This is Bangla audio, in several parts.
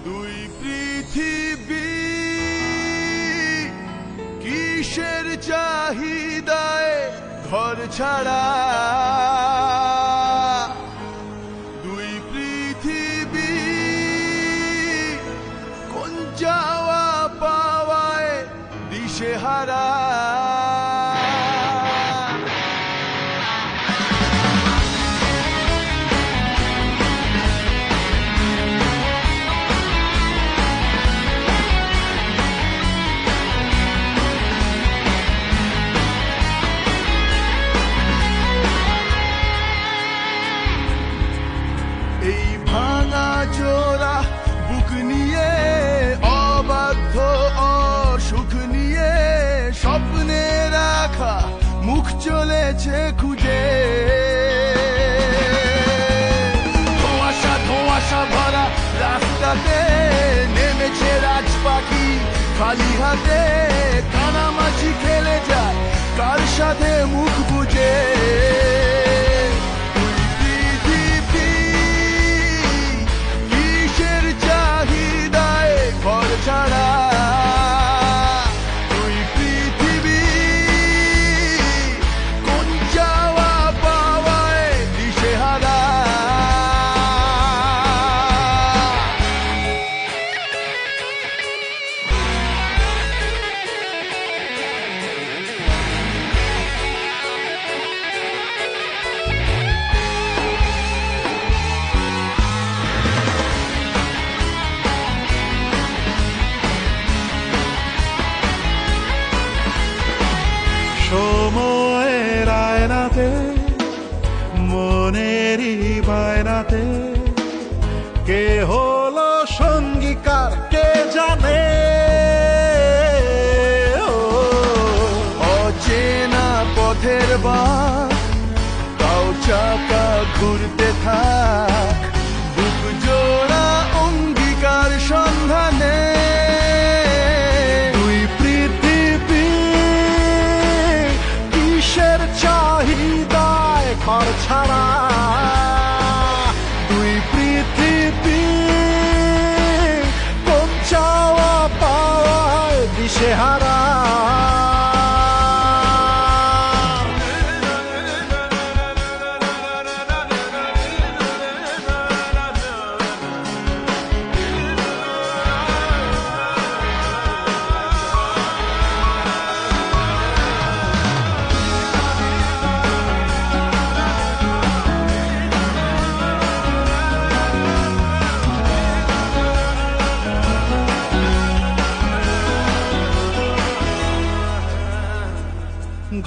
দুই পৃথিবী কিসের চাহিদায় ঘর ছাড়া, দুই পৃথিবী কোন যাওয়া পাওয়ায় দিশেহারা। এই ভাঙা চোরা বুক নিয়ে, অবাধ্য অসুখ নিয়ে, স্বপ্নে রাখা মুখ চলেছে খুঁজে। ধোঁয়াশা ধোঁয়াশা ভরা রাস্তাতে নেমেছে রাজ পাখি খালি হাতে, কানামাছি খেলে যায় কার সাথে মুখ বুঝে। ছাড়া দুই পৃথিবী কোন যাওয়া পাওয়ায় দিশেহারা। সময়ের আয়নাতে, মনেরই বায়নাতে, কে হলো সঙ্গীকার কে জানে। অচেনা পথের বাঁক, তাও চাকা ঘুরতে থাক, বুক জোড়া অঙ্গীকার সন্ধানে। চাহিদায় ঘর ছাড়া, দুই পৃথিবী কোন চাওয়া পাওয়ায় দিশেহারা।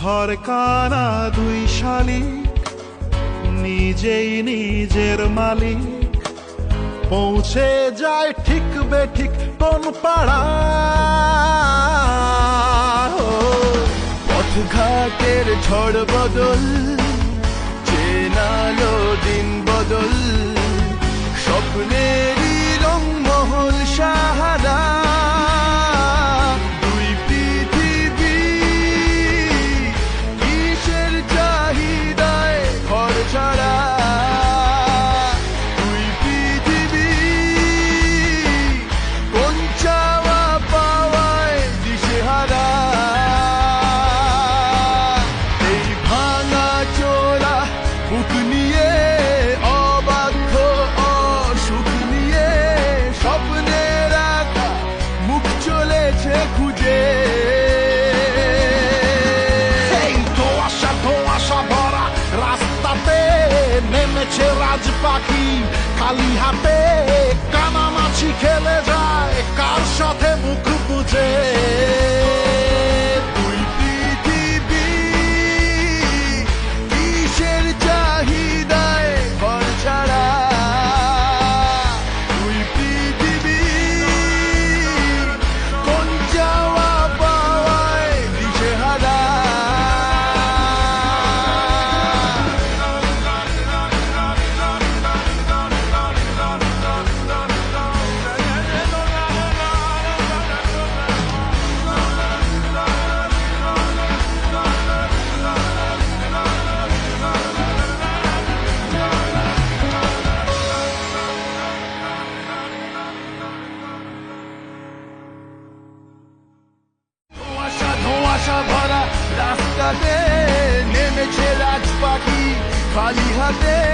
ঘর কানা দুই শালিক, নিজেই নিজের মালিক, পৌঁছে যায় ঠিক বেঠিক কোন পাড়া। পথঘাটের ঝড় বদল, চেনালো দিন বদল, স্বপ্নেরই রংমহল সাহারা। ছাড়া দুই পৃথিবী কোন চাওয়া পাওয়ায় দিশেহারা। এই ভাঙা চোরা বুক নিয়ে, অবাধ্য অসুখ নিয়ে, স্বপ্নে রাখা মুখ চলেছে খুঁজে। ধোঁয়াশা ধোঁয়াশা ভরা রাস্তাতে নেমেছে রাজ পাখি খালি হাতে, কানামাছি খেলে যায় কার সাথে মুখ বুঝে। দুই পৃথিবী কিসের চাহিদায় ঘর ছাড়া, দুই পৃথিবী কোন যাওয়া পাওয়ায় দিশেহারা। আশা ভরা রাস্তাতে নেমেছে রাজ পাখি খালি হাতে